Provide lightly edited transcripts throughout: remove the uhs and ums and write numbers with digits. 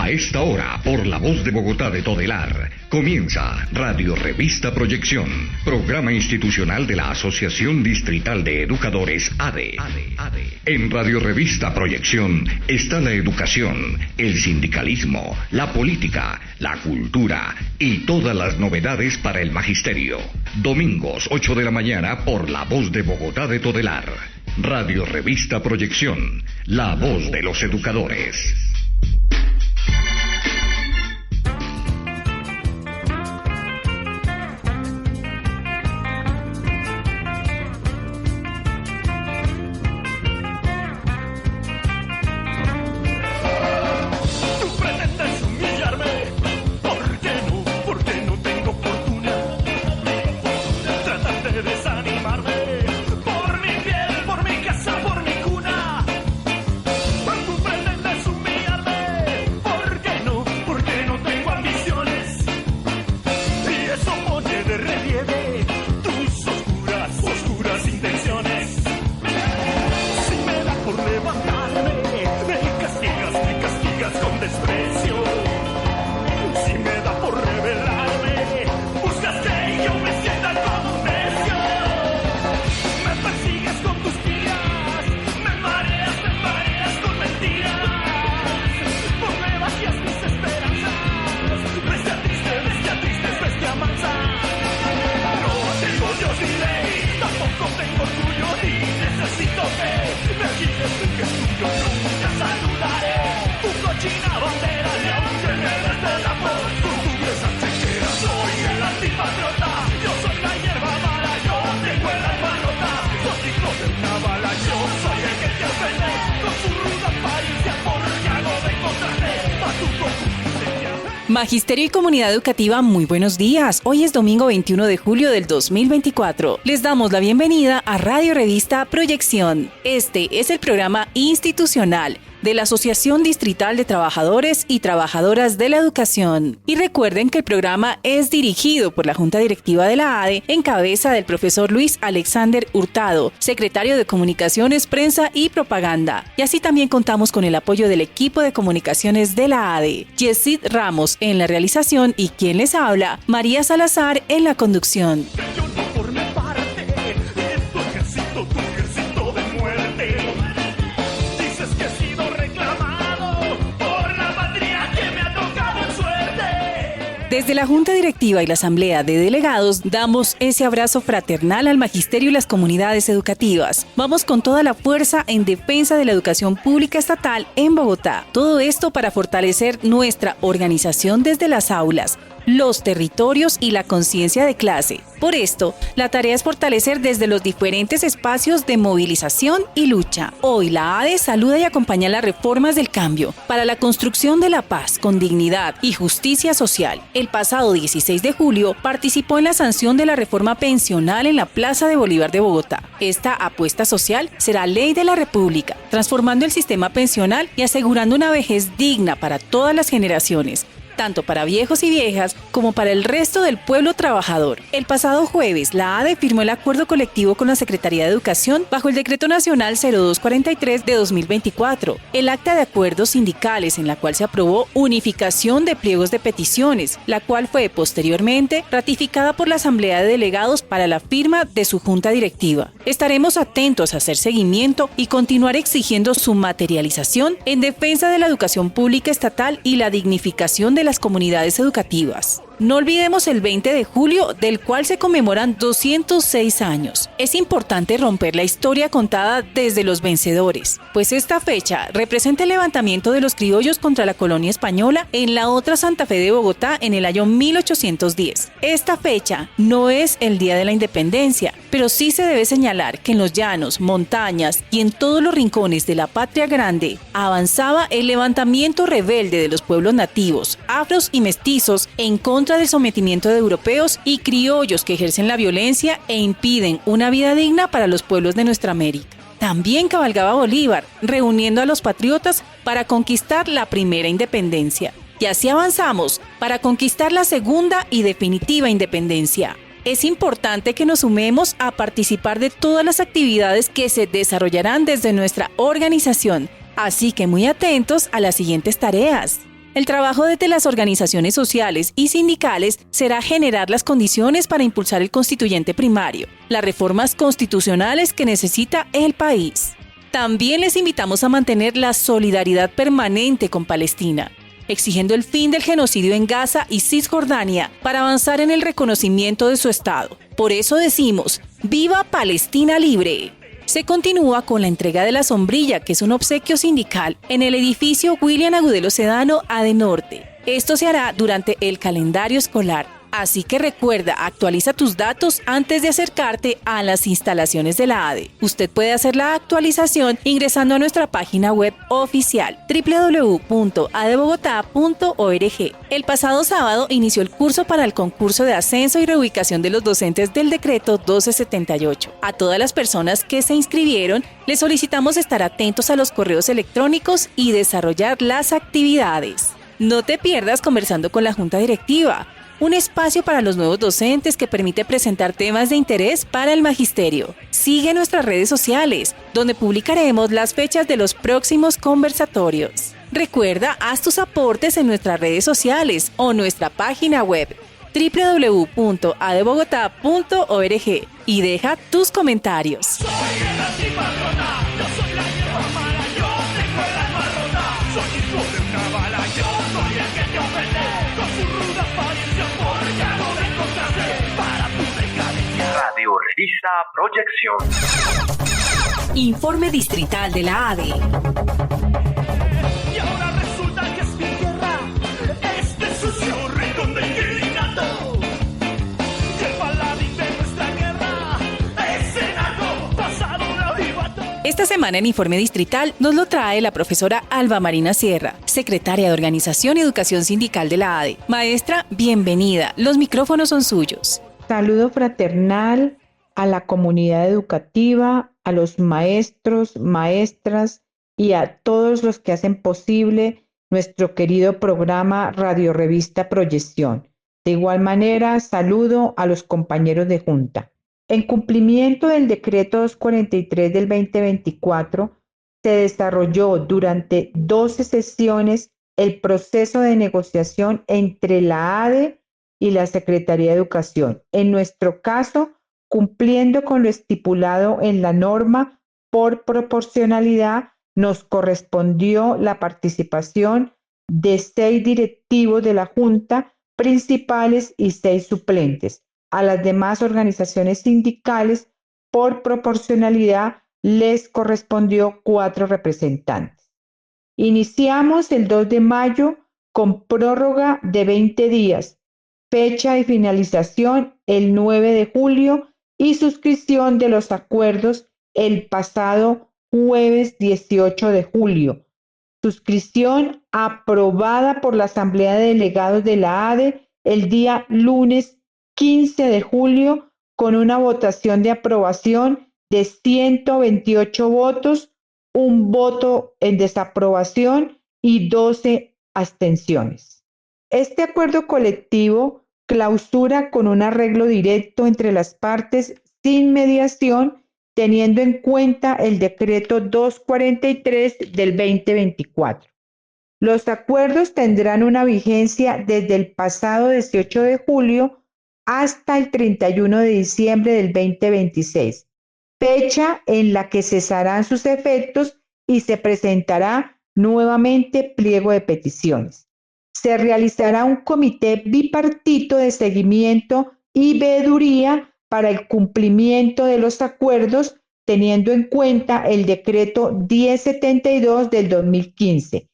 A esta hora, por La Voz de Bogotá de Todelar, comienza Radio Revista Proyección, programa institucional de la Asociación Distrital de Educadores ADE. En Radio Revista Proyección está la educación, el sindicalismo, la política, la cultura y todas las novedades para el magisterio. Domingos, 8 de la mañana, por La Voz de Bogotá de Todelar. Radio Revista Proyección, la voz de los educadores. Magisterio y comunidad educativa, muy buenos días. Hoy es domingo 21 de julio del 2024. Les damos la bienvenida a Radio Revista Proyección. Este es el programa institucional de la Asociación Distrital de Trabajadores y Trabajadoras de la Educación. Y recuerden que el programa es dirigido por la Junta Directiva de la ADE en cabeza del profesor Luis Alexander Hurtado, secretario de Comunicaciones, Prensa y Propaganda. Y así también contamos con el apoyo del equipo de comunicaciones de la ADE, Yesid Ramos en la realización y quien les habla, María Salazar en la conducción. Desde la Junta Directiva y la Asamblea de Delegados damos ese abrazo fraternal al magisterio y las comunidades educativas. Vamos con toda la fuerza en defensa de la educación pública estatal en Bogotá. Todo esto para fortalecer nuestra organización desde las aulas, los territorios y la conciencia de clase. Por esto, la tarea es fortalecer desde los diferentes espacios de movilización y lucha. Hoy la ADE saluda y acompaña las reformas del cambio para la construcción de la paz con dignidad y justicia social. El pasado 16 de julio participó en la sanción de la reforma pensional en la Plaza de Bolívar de Bogotá. Esta apuesta social será ley de la República, transformando el sistema pensional y asegurando una vejez digna para todas las generaciones, tanto para viejos y viejas como para el resto del pueblo trabajador. El pasado jueves, la ADE firmó el acuerdo colectivo con la Secretaría de Educación bajo el Decreto Nacional 0243 de 2024, el acta de acuerdos sindicales en la cual se aprobó unificación de pliegos de peticiones, la cual fue posteriormente ratificada por la Asamblea de Delegados para la firma de su Junta Directiva. Estaremos atentos a hacer seguimiento y continuar exigiendo su materialización en defensa de la educación pública estatal y la dignificación de las comunidades educativas. No olvidemos el 20 de julio, del cual se conmemoran 206 años. Es importante romper la historia contada desde los vencedores, pues esta fecha representa el levantamiento de los criollos contra la colonia española en la otra Santa Fe de Bogotá en el año 1810. Esta fecha no es el Día de la Independencia, pero sí se debe señalar que en los llanos, montañas y en todos los rincones de la patria grande avanzaba el levantamiento rebelde de los pueblos nativos, afros y mestizos en contra del sometimiento de europeos y criollos que ejercen la violencia e impiden una vida digna para los pueblos de nuestra América. También cabalgaba Bolívar, reuniendo a los patriotas para conquistar la primera independencia. Y así avanzamos para conquistar la segunda y definitiva independencia. Es importante que nos sumemos a participar de todas las actividades que se desarrollarán desde nuestra organización, así que muy atentos a las siguientes tareas. El trabajo desde las organizaciones sociales y sindicales será generar las condiciones para impulsar el constituyente primario, las reformas constitucionales que necesita el país. También les invitamos a mantener la solidaridad permanente con Palestina, exigiendo el fin del genocidio en Gaza y Cisjordania para avanzar en el reconocimiento de su Estado. Por eso decimos, ¡viva Palestina libre! Se continúa con la entrega de la sombrilla, que es un obsequio sindical, en el edificio William Agudelo Sedano, ADE Norte. Esto se hará durante el calendario escolar. Así que recuerda, actualiza tus datos antes de acercarte a las instalaciones de la ADE. Usted puede hacer la actualización ingresando a nuestra página web oficial www.adebogotá.org. El pasado sábado inició el curso para el concurso de ascenso y reubicación de los docentes del decreto 1278. A todas las personas que se inscribieron, les solicitamos estar atentos a los correos electrónicos y desarrollar las actividades. No te pierdas Conversando con la Junta Directiva, un espacio para los nuevos docentes que permite presentar temas de interés para el magisterio. Sigue nuestras redes sociales, donde publicaremos las fechas de los próximos conversatorios. Recuerda, haz tus aportes en nuestras redes sociales o nuestra página web www.adebogotá.org y deja tus comentarios. Radio Revista Proyección. Informe distrital de la ADE. Y ahora resulta que es mi tierra, este sucio rincón del inquilinato. Y el paladín de nuestra guerra, ese narco pasado de avivato. Esta semana en Informe Distrital nos lo trae la profesora Alba Marina Sierra, secretaria de Organización y Educación Sindical de la ADE. Maestra, bienvenida. Los micrófonos son suyos. Saludo fraternal a la comunidad educativa, a los maestros, maestras y a todos los que hacen posible nuestro querido programa Radio Revista Proyección. De igual manera, saludo a los compañeros de Junta. En cumplimiento del decreto 243 del 2024, se desarrolló durante 12 sesiones el proceso de negociación entre la ADE y la Secretaría de Educación. En nuestro caso, cumpliendo con lo estipulado en la norma, por proporcionalidad, nos correspondió la participación de 6 directivos de la Junta, principales y 6 suplentes. A las demás organizaciones sindicales, por proporcionalidad, les correspondió 4 representantes. Iniciamos el 2 de mayo con prórroga de 20 días, fecha de finalización el 9 de julio y suscripción de los acuerdos el pasado jueves 18 de julio. Suscripción aprobada por la Asamblea de Delegados de la ADE el día lunes 15 de julio con una votación de aprobación de 128 votos, 1 voto en desaprobación y 12 abstenciones. Este acuerdo colectivo clausura con un arreglo directo entre las partes sin mediación, teniendo en cuenta el decreto 243 del 2024. Los acuerdos tendrán una vigencia desde el pasado 18 de julio hasta el 31 de diciembre del 2026, fecha en la que cesarán sus efectos y se presentará nuevamente pliego de peticiones. Se realizará un comité bipartito de seguimiento y veeduría para el cumplimiento de los acuerdos, teniendo en cuenta el decreto 1072 del 2015.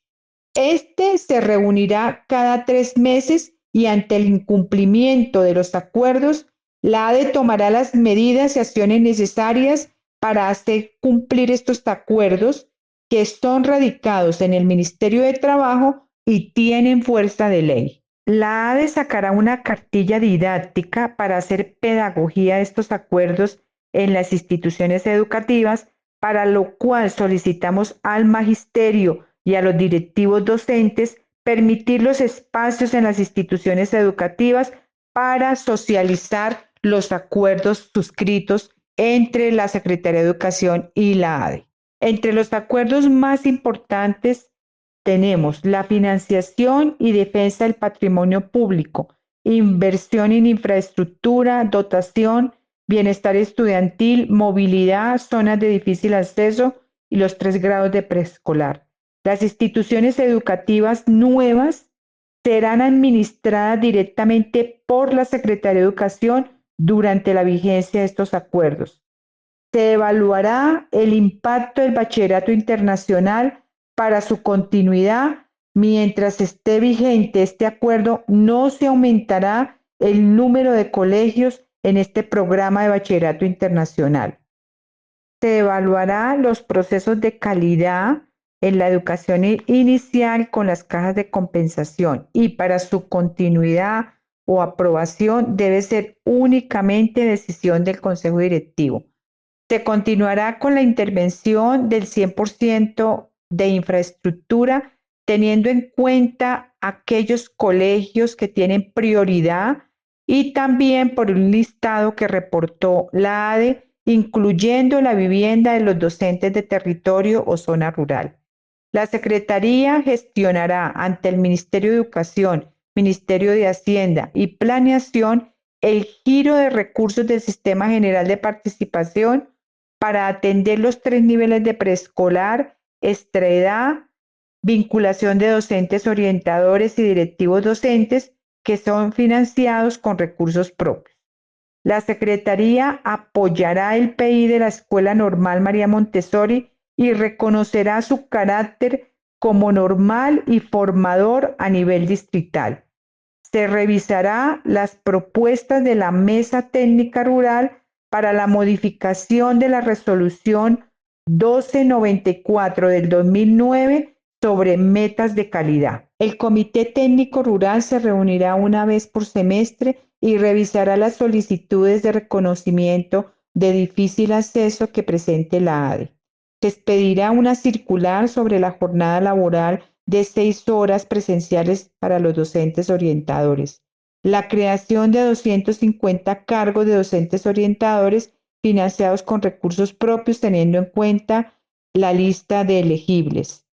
Este se reunirá cada 3 meses y ante el incumplimiento de los acuerdos, la ADE tomará las medidas y acciones necesarias para hacer cumplir estos acuerdos que son radicados en el Ministerio de Trabajo y tienen fuerza de ley. La ADE sacará una cartilla didáctica para hacer pedagogía de estos acuerdos en las instituciones educativas, para lo cual solicitamos al magisterio y a los directivos docentes permitir los espacios en las instituciones educativas para socializar los acuerdos suscritos entre la Secretaría de Educación y la ADE. Entre los acuerdos más importantes tenemos la financiación y defensa del patrimonio público, inversión en infraestructura, dotación, bienestar estudiantil, movilidad, zonas de difícil acceso y los 3 grados de preescolar. Las instituciones educativas nuevas serán administradas directamente por la Secretaría de Educación durante la vigencia de estos acuerdos. Se evaluará el impacto del bachillerato internacional para su continuidad. Mientras esté vigente este acuerdo, no se aumentará el número de colegios en este programa de bachillerato internacional. Se evaluará los procesos de calidad en la educación inicial con las cajas de compensación y para su continuidad o aprobación debe ser únicamente decisión del Consejo Directivo. Se continuará con la intervención del 100% de infraestructura, teniendo en cuenta aquellos colegios que tienen prioridad y también por un listado que reportó la ADE, incluyendo la vivienda de los docentes de territorio o zona rural. La Secretaría gestionará ante el Ministerio de Educación, Ministerio de Hacienda y Planeación el giro de recursos del Sistema General de Participación para atender los 3 niveles de preescolar, extraedad, vinculación de docentes orientadores y directivos docentes que son financiados con recursos propios. La Secretaría apoyará el PI de la Escuela Normal María Montessori y reconocerá su carácter como normal y formador a nivel distrital. Se revisará las propuestas de la Mesa Técnica Rural para la modificación de la Resolución 1294 del 2009 sobre metas de calidad. El Comité Técnico Rural se reunirá una vez por semestre y revisará las solicitudes de reconocimiento de difícil acceso que presente la ADE. Se expedirá una circular sobre la jornada laboral de 6 horas presenciales para los docentes orientadores. La creación de 250 cargos de docentes orientadores financiados con recursos propios teniendo en cuenta la lista de elegibles.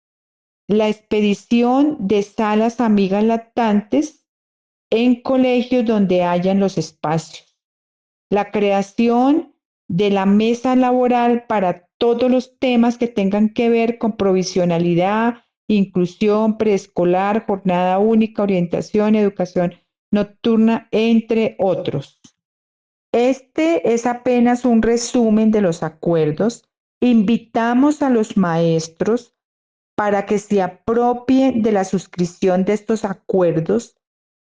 La expedición de salas amigas lactantes en colegios donde hayan los espacios. La creación de la mesa laboral para todos los temas que tengan que ver con provisionalidad, inclusión, preescolar, jornada única, orientación, educación nocturna, entre otros. Este es apenas un resumen de los acuerdos. Invitamos a los maestros para que se apropien de la suscripción de estos acuerdos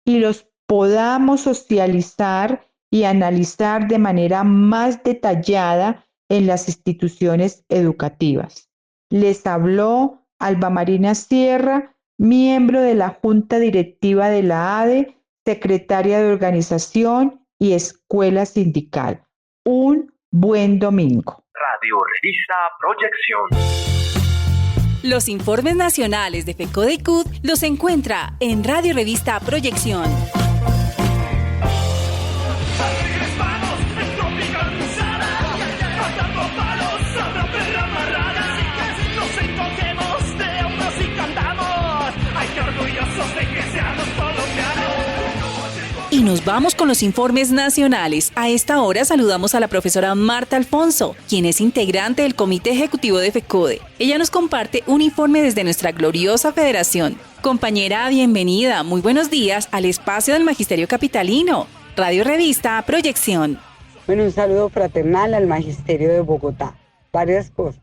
y los podamos socializar y analizar de manera más detallada en las instituciones educativas. Les habló Alba Marina Sierra, miembro de la Junta Directiva de la ADE, secretaria de Organización y Escuela Sindical. Un buen domingo. Radio Revista Proyección. Los informes nacionales de FECODE y CUT los encuentra en Radio Revista Proyección. Y nos vamos con los informes nacionales. A esta hora saludamos a la profesora Marta Alfonso, quien es integrante del Comité Ejecutivo de FECODE. Ella nos comparte un informe desde nuestra gloriosa federación. Compañera, bienvenida. Muy buenos días al espacio del Magisterio Capitalino. Radio Revista Proyección. Bueno, un saludo fraternal al Magisterio de Bogotá. Varias cosas.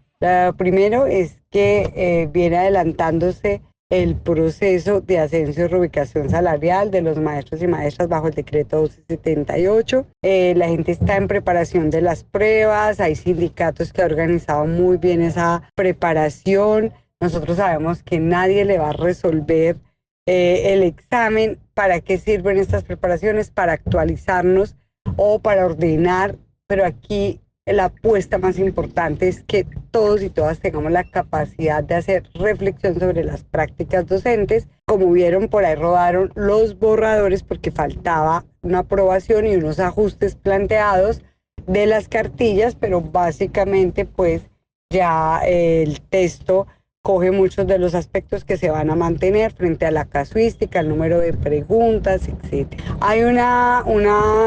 Primero es que viene adelantándose el proceso de ascenso y reubicación salarial de los maestros y maestras bajo el decreto 1278. La gente está en preparación de las pruebas, hay sindicatos que han organizado muy bien esa preparación. Nosotros sabemos que nadie le va a resolver el examen. ¿Para qué sirven estas preparaciones? Para actualizarnos o para ordenar, pero aquí la apuesta más importante es que todos y todas tengamos la capacidad de hacer reflexión sobre las prácticas docentes. Como vieron, por ahí rodaron los borradores porque faltaba una aprobación y unos ajustes planteados de las cartillas, pero básicamente pues ya el texto recoge muchos de los aspectos que se van a mantener frente a la casuística, el número de preguntas, etc. Hay una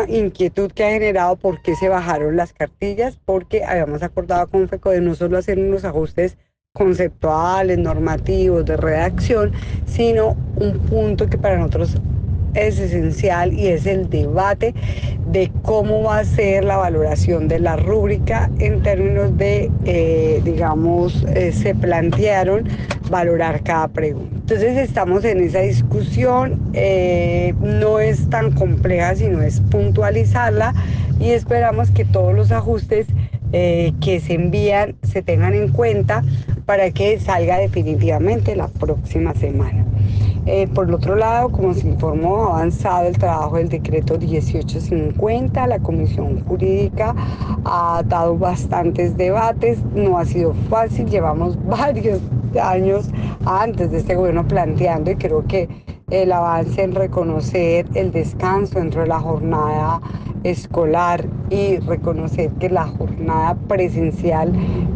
inquietud que ha generado por qué se bajaron las cartillas, porque habíamos acordado con FECO de no solo hacer unos ajustes conceptuales, normativos, de redacción, sino un punto que para nosotros es esencial y es el debate de cómo va a ser la valoración de la rúbrica en términos de, se plantearon valorar cada pregunta. Entonces estamos en esa discusión, no es tan compleja, sino es puntualizarla y esperamos que todos los ajustes que se envían se tengan en cuenta para que salga definitivamente la próxima semana. Por el otro lado, como se informó, ha avanzado el trabajo del decreto 1850, la Comisión Jurídica ha dado bastantes debates, no ha sido fácil, llevamos varios años antes de este gobierno planteando y creo que el avance en reconocer el descanso dentro de la jornada escolar y reconocer que la jornada presencial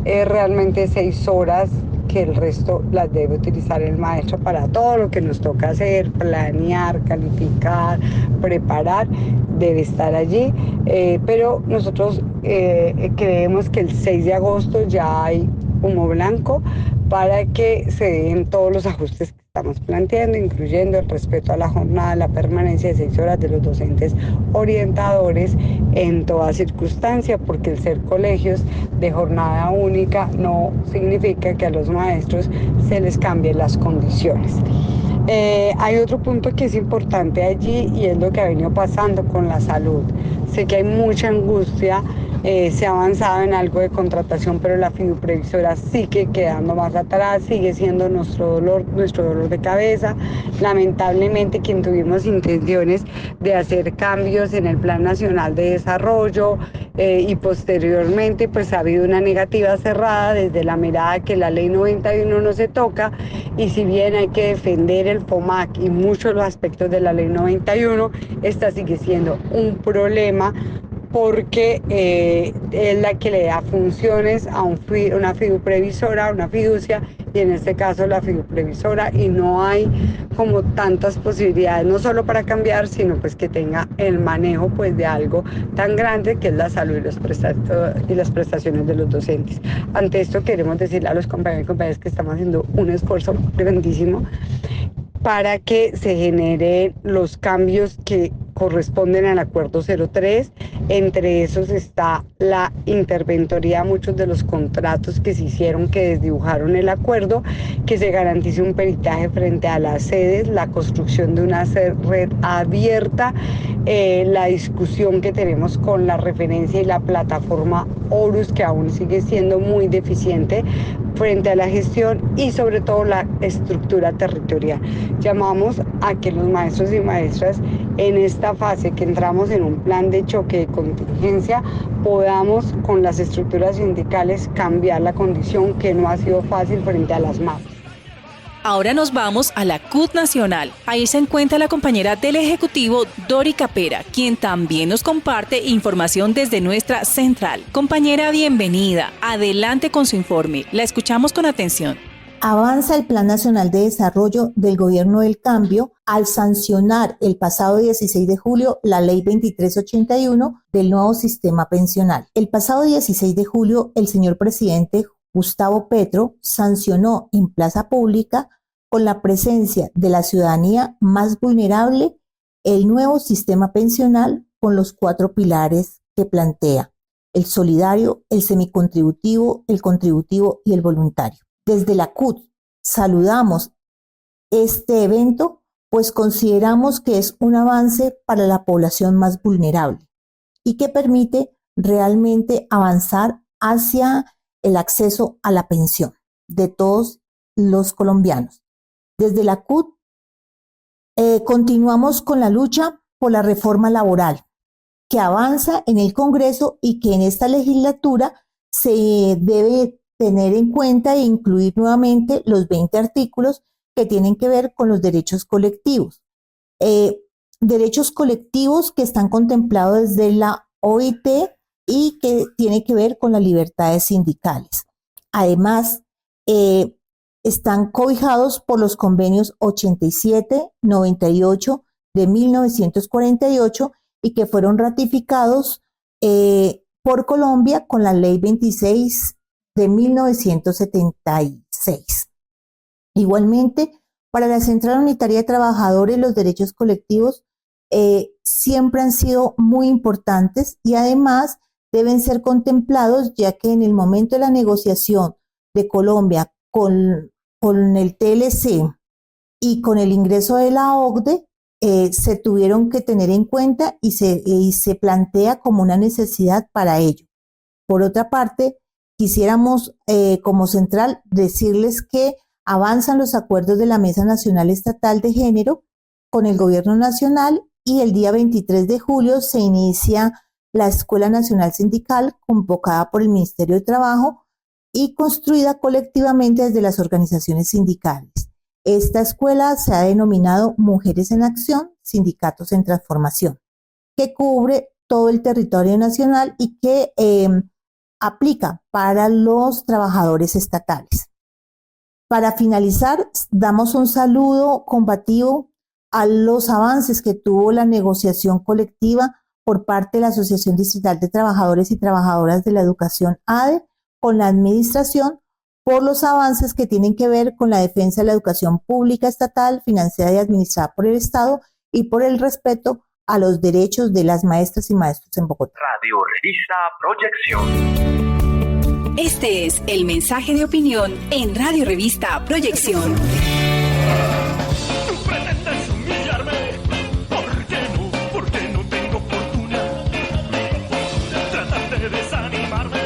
es realmente 6 horas, que el resto las debe utilizar el maestro para todo lo que nos toca hacer, planear, calificar, preparar, debe estar allí, pero nosotros creemos que el 6 de agosto ya hay humo blanco para que se den todos los ajustes que estamos planteando, incluyendo el respeto a la jornada, la permanencia de 6 horas de los docentes orientadores en toda circunstancia, porque el ser colegios de jornada única no significa que a los maestros se les cambien las condiciones. Hay otro punto que es importante allí y es lo que ha venido pasando con la salud. Sé que hay mucha angustia, se ha avanzado en algo de contratación, pero la fiduprevisora sigue quedando más atrás, sigue siendo nuestro dolor de cabeza. Lamentablemente, quien tuvimos intenciones de hacer cambios en el Plan Nacional de Desarrollo y posteriormente pues ha habido una negativa cerrada desde la mirada que la Ley 91 no se toca, y si bien hay que defender el FOMAC y muchos los aspectos de la Ley 91, esta sigue siendo un problema porque es la que le da funciones a una fiduprevisora, una fiducia, y en este caso la fiduprevisora, y no hay como tantas posibilidades, no solo para cambiar, sino pues que tenga el manejo pues de algo tan grande que es la salud y las prestaciones de los docentes. Ante esto queremos decirle a los compañeros y compañeras que estamos haciendo un esfuerzo grandísimo para que se generen los cambios que corresponden al acuerdo 03. Entre esos está la interventoría a muchos de los contratos que se hicieron, que desdibujaron el acuerdo, que se garantice un peritaje frente a las sedes, la construcción de una red abierta, la discusión que tenemos con la referencia y la plataforma Horus, que aún sigue siendo muy deficiente frente a la gestión, y sobre todo la estructura territorial. Llamamos a que los maestros y maestras en esta fase que entramos en un plan de choque de contingencia podamos con las estructuras sindicales cambiar la condición, que no ha sido fácil frente a las masas. Ahora nos vamos a la CUT Nacional. Ahí se encuentra la compañera del Ejecutivo, Dori Capera, quien también nos comparte información desde nuestra central. Compañera, bienvenida. Adelante con su informe. La escuchamos con atención. Avanza el Plan Nacional de Desarrollo del Gobierno del Cambio al sancionar el pasado 16 de julio la Ley 2381 del nuevo sistema pensional. El pasado 16 de julio, el señor presidente Gustavo Petro sancionó en plaza pública, con la presencia de la ciudadanía más vulnerable, el nuevo sistema pensional con los 4 pilares que plantea: el solidario, el semicontributivo, el contributivo y el voluntario. Desde la CUT saludamos este evento, pues consideramos que es un avance para la población más vulnerable y que permite realmente avanzar hacia el acceso a la pensión de todos los colombianos. Desde la CUT continuamos con la lucha por la reforma laboral, que avanza en el Congreso y que en esta legislatura se debe tener en cuenta e incluir nuevamente los 20 artículos que tienen que ver con los derechos colectivos. Derechos colectivos que están contemplados desde la OIT y que tiene que ver con las libertades sindicales. Además, están cobijados por los convenios 87, 98 de 1948 y que fueron ratificados por Colombia con la Ley 26 de 1976. Igualmente, para la Central Unitaria de Trabajadores, los derechos colectivos siempre han sido muy importantes y además deben ser contemplados, ya que en el momento de la negociación de Colombia con el TLC y con el ingreso de la OCDE, se tuvieron que tener en cuenta y se plantea como una necesidad para ello. Por otra parte, quisiéramos como central decirles que avanzan los acuerdos de la Mesa Nacional Estatal de Género con el Gobierno Nacional y el día 23 de julio se inicia la Escuela Nacional Sindical convocada por el Ministerio de Trabajo y construida colectivamente desde las organizaciones sindicales. Esta escuela se ha denominado Mujeres en Acción, Sindicatos en Transformación, que cubre todo el territorio nacional y que aplica para los trabajadores estatales. Para finalizar, damos un saludo combativo a los avances que tuvo la negociación colectiva por parte de la Asociación Distrital de Trabajadores y Trabajadoras de la Educación ADE con la administración por los avances que tienen que ver con la defensa de la educación pública estatal, financiada y administrada por el Estado y por el respeto a los derechos de las maestras y maestros en Bogotá. Radio Revista Proyección. Este es el mensaje de opinión en Radio Revista Proyección. Tú pretendes humillarme. ¿Por qué no tengo fortuna? Tratas de desanimarme.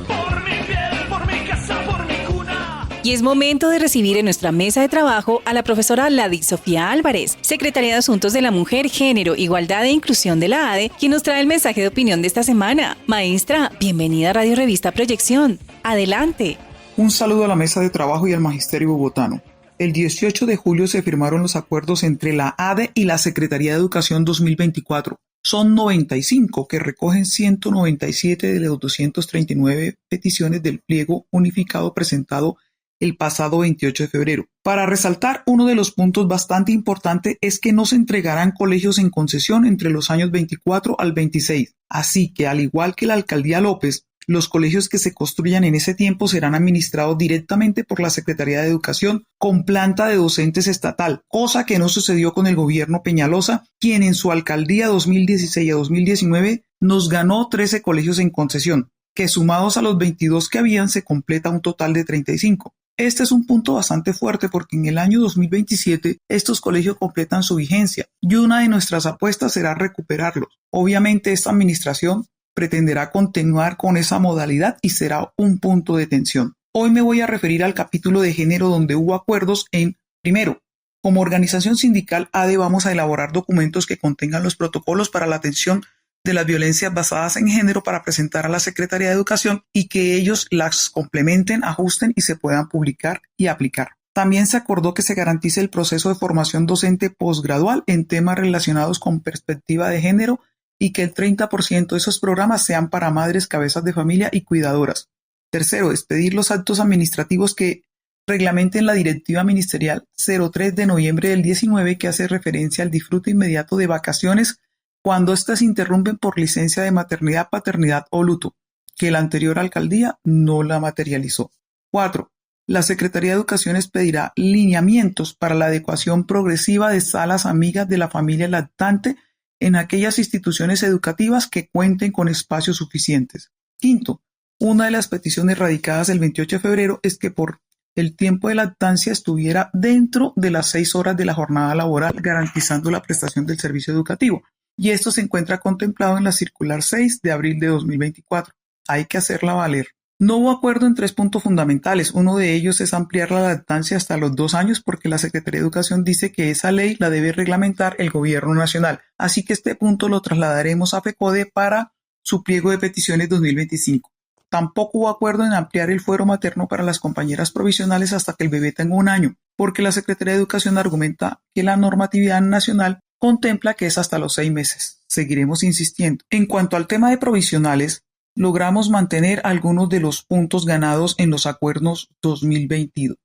Por mi piel, por mi casa, por mi cuna. Y es momento de recibir en nuestra mesa de trabajo a la profesora Lady Sofía Álvarez, Secretaria de Asuntos de la Mujer, Género, Igualdad e Inclusión de la ADE, quien nos trae el mensaje de opinión de esta semana. Maestra, bienvenida a Radio Revista Proyección. Adelante. Un saludo a la mesa de trabajo y al magisterio bogotano. El 18 de julio se firmaron los acuerdos entre la ADE y la Secretaría de Educación 2024. Son 95 que recogen 197 de las 239 peticiones del pliego unificado presentado el pasado 28 de febrero. Para resaltar, uno de los puntos bastante importantes es que no se entregarán colegios en concesión entre los años 24 al 26. Así que, al igual que la Alcaldía López, los colegios que se construyan en ese tiempo serán administrados directamente por la Secretaría de Educación con planta de docentes estatal, cosa que no sucedió con el gobierno Peñalosa, quien en su alcaldía 2016 a 2019 nos ganó 13 colegios en concesión, que sumados a los 22 que habían se completa un total de 35. Este es un punto bastante fuerte porque en el año 2027 estos colegios completan su vigencia y una de nuestras apuestas será recuperarlos. Obviamente esta administración pretenderá continuar con esa modalidad y será un punto de tensión. Hoy me voy a referir al capítulo de género donde hubo acuerdos en, primero, como organización sindical ADE vamos a elaborar documentos que contengan los protocolos para la atención de las violencias basadas en género para presentar a la Secretaría de Educación y que ellos las complementen, ajusten y se puedan publicar y aplicar. También se acordó que se garantice el proceso de formación docente posgradual en temas relacionados con perspectiva de género y que el 30% de esos programas sean para madres, cabezas de familia y cuidadoras. Tercero, expedir los actos administrativos que reglamenten la Directiva Ministerial 03 de noviembre del 19 que hace referencia al disfrute inmediato de vacaciones cuando éstas interrumpen por licencia de maternidad, paternidad o luto, que la anterior alcaldía no la materializó. 4. La Secretaría de Educación expedirá lineamientos para la adecuación progresiva de salas amigas de la familia lactante en aquellas instituciones educativas que cuenten con espacios suficientes. 5. Una de las peticiones radicadas el 28 de febrero es que por el tiempo de lactancia estuviera dentro de las 6 horas de la jornada laboral, garantizando la prestación del servicio educativo. Y esto se encuentra contemplado en la circular 6 de abril de 2024. Hay que hacerla valer. No hubo acuerdo en 3 puntos fundamentales. Uno de ellos es ampliar la lactancia hasta los 2 años porque la Secretaría de Educación dice que esa ley la debe reglamentar el Gobierno Nacional. Así que este punto lo trasladaremos a FECODE para su pliego de peticiones 2025. Tampoco hubo acuerdo en ampliar el fuero materno para las compañeras provisionales hasta que el bebé tenga 1 año, porque la Secretaría de Educación argumenta que la normatividad nacional contempla que es hasta los 6 meses. Seguiremos insistiendo. En cuanto al tema de provisionales, logramos mantener algunos de los puntos ganados en los acuerdos 2022.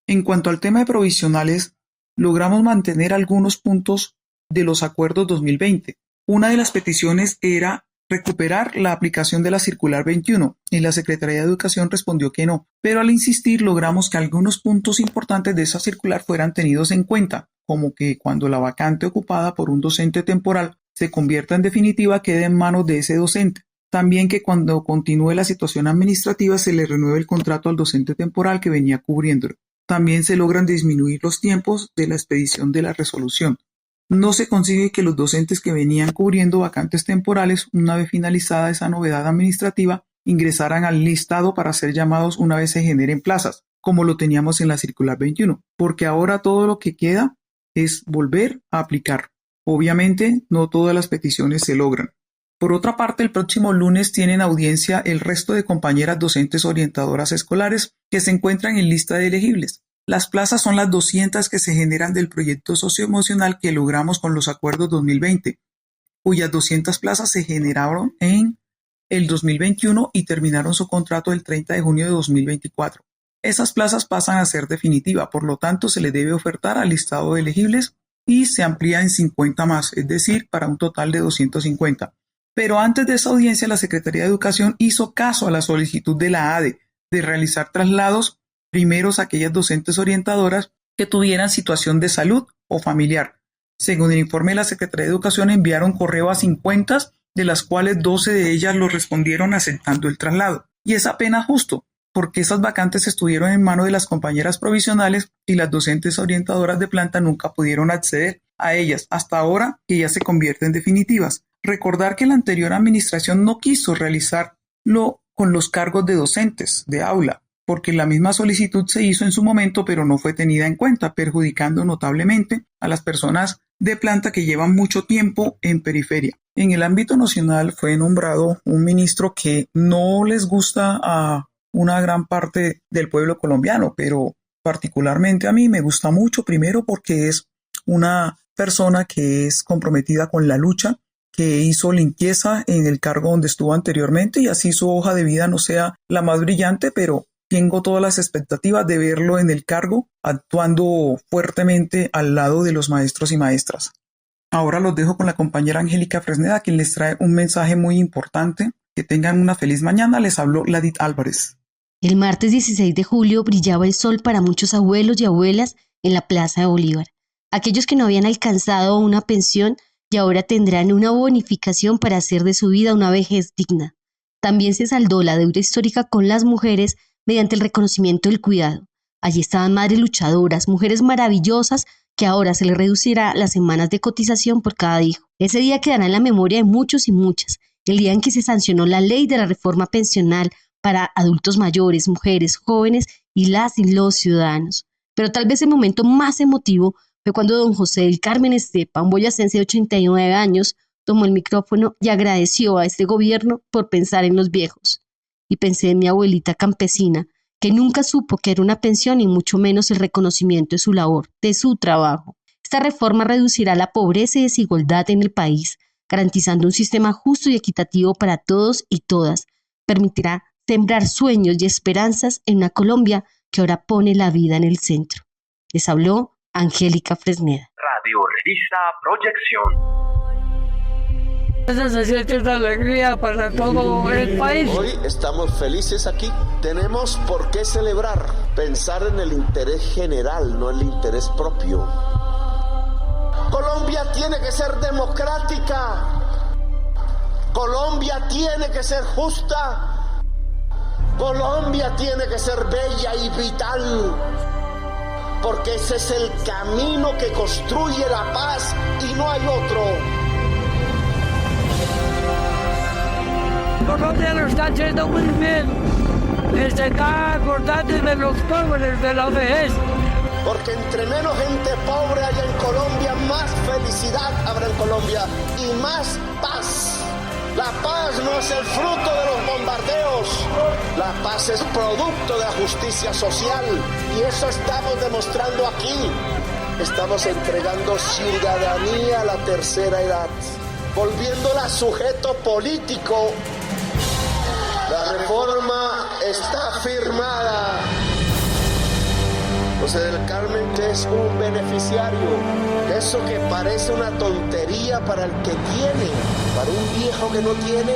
En cuanto al tema de provisionales, logramos mantener algunos puntos de los acuerdos 2020. Una de las peticiones era recuperar la aplicación de la Circular 21 y la Secretaría de Educación respondió que no, pero al insistir logramos que algunos puntos importantes de esa circular fueran tenidos en cuenta, como que cuando la vacante ocupada por un docente temporal se convierta en definitiva quede en manos de ese docente. También que cuando continúe la situación administrativa se le renueve el contrato al docente temporal que venía cubriéndolo. También se logran disminuir los tiempos de la expedición de la resolución. No se consigue que los docentes que venían cubriendo vacantes temporales, una vez finalizada esa novedad administrativa, ingresaran al listado para ser llamados una vez se generen plazas, como lo teníamos en la Circular 21, porque ahora todo lo que queda es volver a aplicar. Obviamente, no todas las peticiones se logran. Por otra parte, el próximo lunes tienen audiencia el resto de compañeras docentes orientadoras escolares que se encuentran en lista de elegibles. Las plazas son las 200 que se generan del proyecto socioemocional que logramos con los acuerdos 2020, cuyas 200 plazas se generaron en el 2021 y terminaron su contrato el 30 de junio de 2024. Esas plazas pasan a ser definitiva, por lo tanto se le debe ofertar al listado de elegibles y se amplía en 50 más, es decir, para un total de 250. Pero antes de esa audiencia, la Secretaría de Educación hizo caso a la solicitud de la ADE de realizar traslados primeros a aquellas docentes orientadoras que tuvieran situación de salud o familiar. Según el informe de la Secretaría de Educación, enviaron correo a 50, de las cuales 12 de ellas lo respondieron aceptando el traslado. Y es apenas justo, porque esas vacantes estuvieron en manos de las compañeras provisionales y las docentes orientadoras de planta nunca pudieron acceder a ellas, hasta ahora que ya se convierten en definitivas. Recordar que la anterior administración no quiso realizarlo con los cargos de docentes de aula, porque la misma solicitud se hizo en su momento pero no fue tenida en cuenta, perjudicando notablemente a las personas de planta que llevan mucho tiempo en periferia. En el ámbito nacional fue nombrado un ministro que no les gusta a una gran parte del pueblo colombiano, pero particularmente a mí me gusta mucho, primero porque es una persona que es comprometida con la lucha, que hizo limpieza en el cargo donde estuvo anteriormente y así su hoja de vida no sea la más brillante, pero tengo todas las expectativas de verlo en el cargo, actuando fuertemente al lado de los maestros y maestras. Ahora los dejo con la compañera Angélica Fresneda, quien les trae un mensaje muy importante. Que tengan una feliz mañana. Les habló Ladith Álvarez. El martes 16 de julio brillaba el sol para muchos abuelos y abuelas en la Plaza de Bolívar. Aquellos que no habían alcanzado una pensión y ahora tendrán una bonificación para hacer de su vida una vejez digna. También se saldó la deuda histórica con las mujeres mediante el reconocimiento del cuidado. Allí estaban madres luchadoras, mujeres maravillosas que ahora se les reducirá las semanas de cotización por cada hijo. Ese día quedará en la memoria de muchos y muchas, el día en que se sancionó la ley de la reforma pensional para adultos mayores, mujeres, jóvenes y las y los ciudadanos. Pero tal vez el momento más emotivo fue cuando don José del Carmen Estepa, un boyacense de 89 años, tomó el micrófono y agradeció a este gobierno por pensar en los viejos. Y pensé en mi abuelita campesina, que nunca supo que era una pensión y mucho menos el reconocimiento de su labor, de su trabajo. Esta reforma reducirá la pobreza y desigualdad en el país, garantizando un sistema justo y equitativo para todos y todas. Permitirá sembrar sueños y esperanzas en una Colombia que ahora pone la vida en el centro. Les habló Angélica Fresneda. Radio Revista Proyección. Se siente una alegría para todo el país. Hoy estamos felices aquí. Tenemos por qué celebrar, pensar en el interés general, no en el interés propio. Colombia tiene que ser democrática. Colombia tiene que ser justa. Colombia tiene que ser bella y vital. Porque ese es el camino que construye la paz y no hay otro. Colombia lo está haciendo muy bien. Se está acordando de los pobres, de la vejez. Porque entre menos gente pobre haya en Colombia, más felicidad habrá en Colombia y más paz. La paz no es el fruto de los bombardeos. La paz es producto de la justicia social. Y eso estamos demostrando aquí. Estamos entregando ciudadanía a la tercera edad, volviéndola sujeto político. La reforma está firmada. José del Carmen, que es un beneficiario. Eso que parece una tontería para el que tiene, para un viejo que no tiene,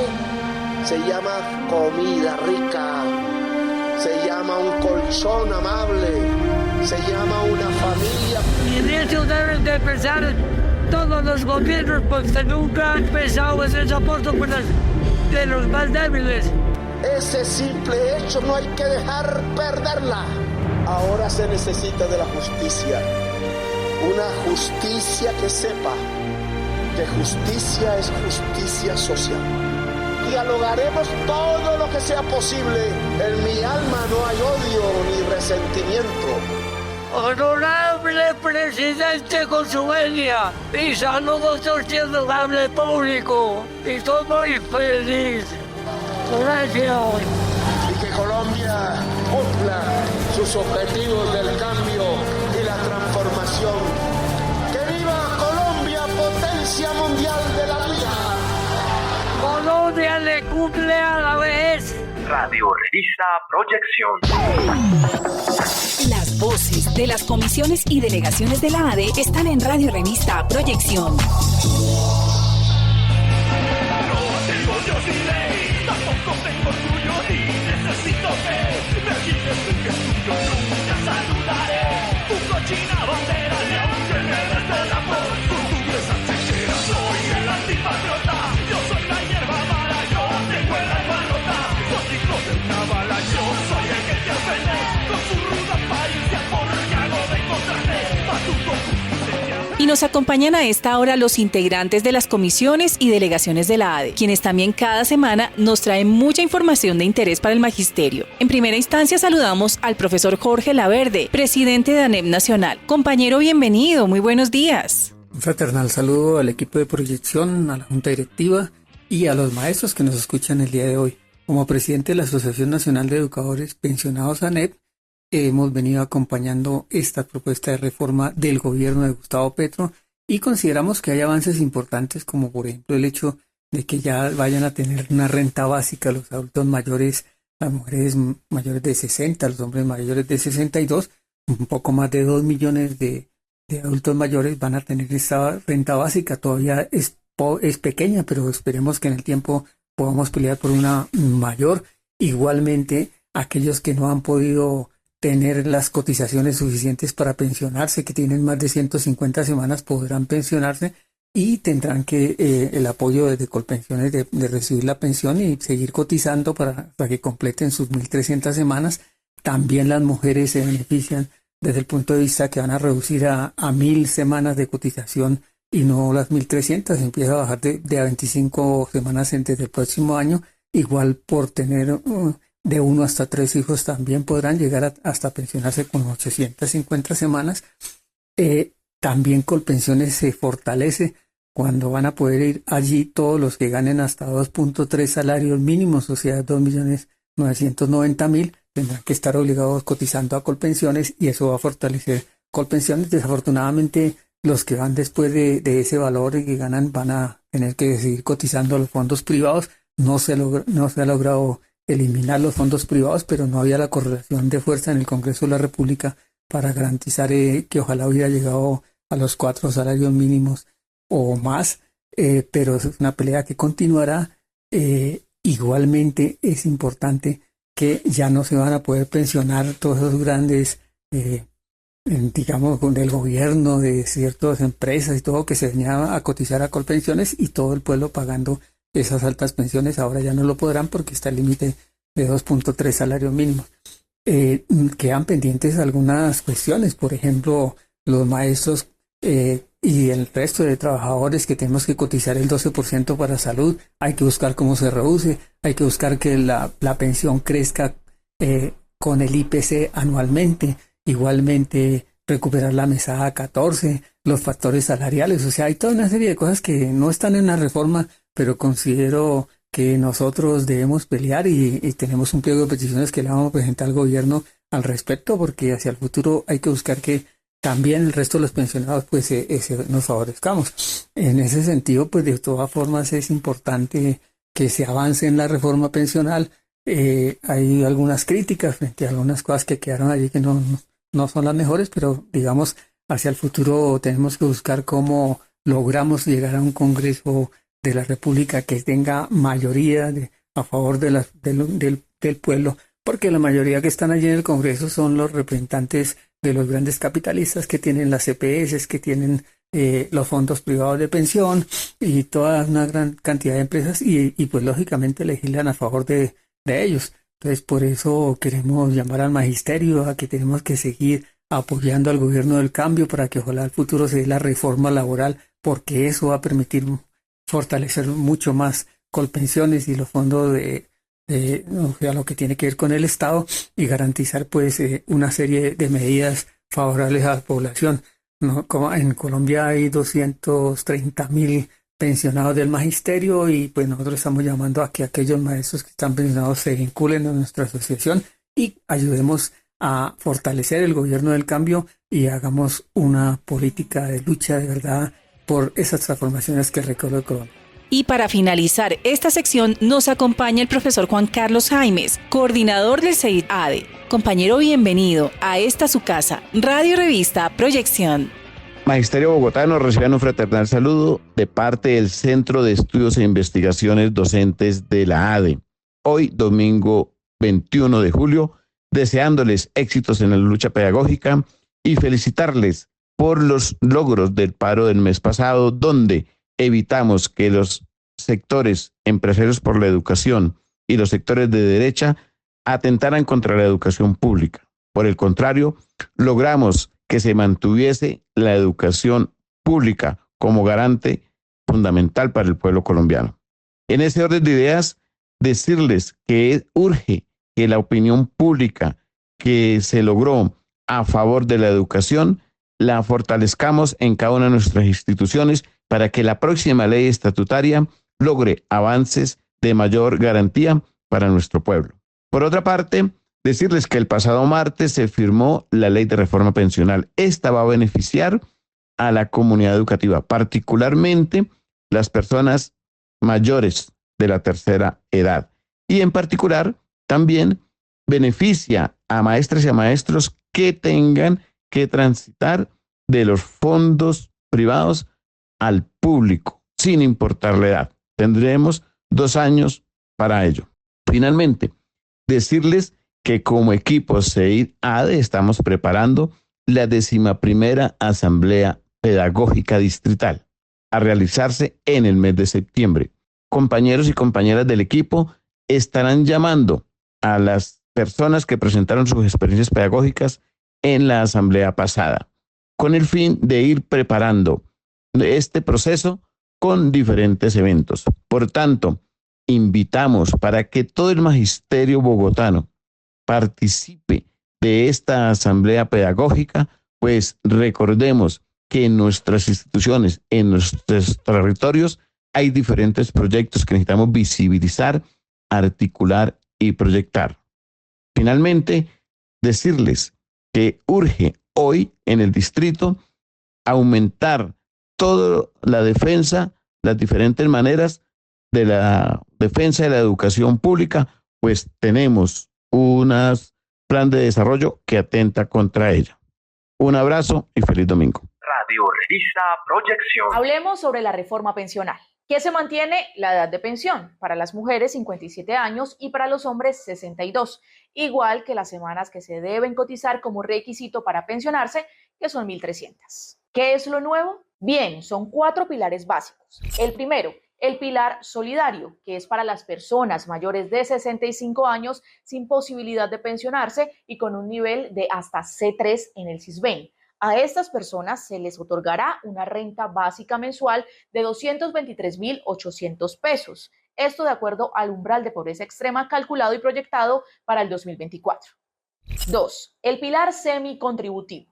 se llama comida rica, se llama un colchón amable, se llama una familia. Y en eso deben de pensar todos los gobiernos, porque nunca han pensado en ese apoyo de los más débiles. Ese simple hecho no hay que dejar perderla. Ahora se necesita de la justicia. Una justicia que sepa que justicia es justicia social. Dialogaremos todo lo que sea posible. En mi alma no hay odio ni resentimiento. Honorable presidente Consuelia, y saludos honorable público. Y estoy muy feliz. Gracias. Y que Colombia cumpla sus objetivos del cambio y la transformación. ¡Que viva Colombia, potencia mundial de la vida! Colombia le cumple a la vez. Radio Revista Proyección. Las voces de las comisiones y delegaciones de la ADE están en Radio Revista Proyección. Tampoco tengo orgullo ni necesito fe. Me dices tú que es tuyo, nunca saludaré. Tu cochina bandera y aunque me des el amor, portuguesa chechera, soy el antipatriota. Yo soy la hierba mala, yo tengo el alma rota. Los hijos de una bala, yo soy el que te ofende. Con su ruda apariencia porque hago de encontrarte. A tu Y nos acompañan a esta hora los integrantes de las comisiones y delegaciones de la ADE, quienes también cada semana nos traen mucha información de interés para el magisterio. En primera instancia saludamos al profesor Jorge Laverde, presidente de ANEP Nacional. Compañero, bienvenido, muy buenos días. Un fraternal saludo al equipo de proyección, a la Junta Directiva y a los maestros que nos escuchan el día de hoy. Como presidente de la Asociación Nacional de Educadores Pensionados ANEP, hemos venido acompañando esta propuesta de reforma del gobierno de Gustavo Petro y consideramos que hay avances importantes, como por ejemplo el hecho de que ya vayan a tener una renta básica los adultos mayores, las mujeres mayores de 60, los hombres mayores de 62, un poco más de 2 millones de adultos mayores van a tener esta renta básica. Todavía es pequeña, pero esperemos que en el tiempo podamos pelear por una mayor. Igualmente, aquellos que no han podido tener las cotizaciones suficientes para pensionarse, que tienen más de 150 semanas, podrán pensionarse y tendrán que el apoyo desde Colpensiones de recibir la pensión y seguir cotizando para que completen sus 1.300 semanas. También las mujeres se benefician desde el punto de vista que van a reducir a 1.000 semanas de cotización y no las 1.300, empieza a bajar de a 25 semanas desde el próximo año. Igual por tener de 1 hasta 3 hijos también podrán llegar hasta pensionarse con 850 semanas. También Colpensiones se fortalece cuando van a poder ir allí todos los que ganen hasta 2.3 salarios mínimos, o sea, 2.990.000, tendrán que estar obligados cotizando a Colpensiones y eso va a fortalecer Colpensiones. Desafortunadamente, los que van después de ese valor y que ganan van a tener que seguir cotizando a los fondos privados. No se ha logrado eliminar los fondos privados, pero no había la correlación de fuerza en el Congreso de la República para garantizar que ojalá hubiera llegado a los 4 salarios mínimos o más, pero es una pelea que continuará. Igualmente es importante que ya no se van a poder pensionar todos esos grandes, digamos, del gobierno, de ciertas empresas y todo, que se venía a cotizar a Colpensiones y todo el pueblo pagando esas altas pensiones. Ahora ya no lo podrán porque está el límite de 2.3 salarios mínimos. Quedan pendientes algunas cuestiones, por ejemplo, los maestros y el resto de trabajadores que tenemos que cotizar el 12% para salud. Hay que buscar cómo se reduce, hay que buscar que la pensión crezca con el IPC anualmente. Igualmente recuperar la mesada 14, los factores salariales. O sea, hay toda una serie de cosas que no están en la reforma, pero considero que nosotros debemos pelear y tenemos un pliego de peticiones que le vamos a presentar al gobierno al respecto, porque hacia el futuro hay que buscar que también el resto de los pensionados pues nos favorezcamos. En ese sentido, pues de todas formas es importante que se avance en la reforma pensional. Hay algunas críticas frente a algunas cosas que quedaron allí que no no son las mejores, pero digamos, hacia el futuro tenemos que buscar cómo logramos llegar a un Congreso de la República que tenga mayoría a favor del pueblo, porque la mayoría que están allí en el Congreso son los representantes de los grandes capitalistas que tienen las EPS, que tienen los fondos privados de pensión y toda una gran cantidad de empresas y pues lógicamente legislan a favor de ellos. Entonces por eso queremos llamar al magisterio a que tenemos que seguir apoyando al gobierno del cambio para que ojalá al futuro se dé la reforma laboral, porque eso va a permitir fortalecer mucho más Colpensiones y los fondos o sea, lo que tiene que ver con el Estado y garantizar pues una serie de medidas favorables a la población. ¿No? Como en Colombia hay 230.000 pensionados del magisterio y pues nosotros estamos llamando a que aquellos maestros que están pensionados se vinculen a nuestra asociación y ayudemos a fortalecer el gobierno del cambio y hagamos una política de lucha de verdad por esas transformaciones que recorre Colombia. Y para finalizar esta sección nos acompaña el profesor Juan Carlos Jaimes, coordinador del CEID-ADE. Compañero, bienvenido a esta su casa, Radio Revista Proyección. Magisterio bogotano, reciban un fraternal saludo de parte del Centro de Estudios e Investigaciones Docentes de la ADE. Hoy, domingo 21 de julio, deseándoles éxitos en la lucha pedagógica y felicitarles por los logros del paro del mes pasado, donde evitamos que los sectores empresarios por la educación y los sectores de derecha atentaran contra la educación pública. Por el contrario, logramos que se mantuviese la educación pública como garante fundamental para el pueblo colombiano. En ese orden de ideas, decirles que urge que la opinión pública que se logró a favor de la educación la fortalezcamos en cada una de nuestras instituciones para que la próxima ley estatutaria logre avances de mayor garantía para nuestro pueblo. Por otra parte, decirles que el pasado martes se firmó la ley de reforma pensional. Esta va a beneficiar a la comunidad educativa, particularmente las personas mayores de la tercera edad. Y en particular, también beneficia a maestras y a maestros que tengan que transitar de los fondos privados al público, sin importar la edad. Tendremos 2 años para ello. Finalmente, decirles que como equipo CEID-ADE estamos preparando la 11ª Asamblea Pedagógica Distrital a realizarse en el mes de septiembre. Compañeros y compañeras del equipo estarán llamando a las personas que presentaron sus experiencias pedagógicas en la asamblea pasada, con el fin de ir preparando este proceso con diferentes eventos. Por tanto, invitamos para que todo el magisterio bogotano participe de esta asamblea pedagógica, pues recordemos que en nuestras instituciones, en nuestros territorios, hay diferentes proyectos que necesitamos visibilizar, articular y proyectar. Finalmente, decirles que urge hoy en el distrito aumentar toda la defensa, las diferentes maneras de la defensa de la educación pública, pues tenemos un plan de desarrollo que atenta contra ella. Un abrazo y feliz domingo. Radio Revista Proyección. Hablemos sobre la reforma pensional, que se mantiene la edad de pensión para las mujeres 57 años y para los hombres 62, igual que las semanas que se deben cotizar como requisito para pensionarse, que son 1.300. ¿Qué es lo nuevo? Bien, son 4 pilares básicos. El primero, el pilar solidario, que es para las personas mayores de 65 años sin posibilidad de pensionarse y con un nivel de hasta C3 en el CISBEN. A estas personas se les otorgará una renta básica mensual de 223.800 pesos. Esto de acuerdo al umbral de pobreza extrema calculado y proyectado para el 2024. 2. El pilar semicontributivo.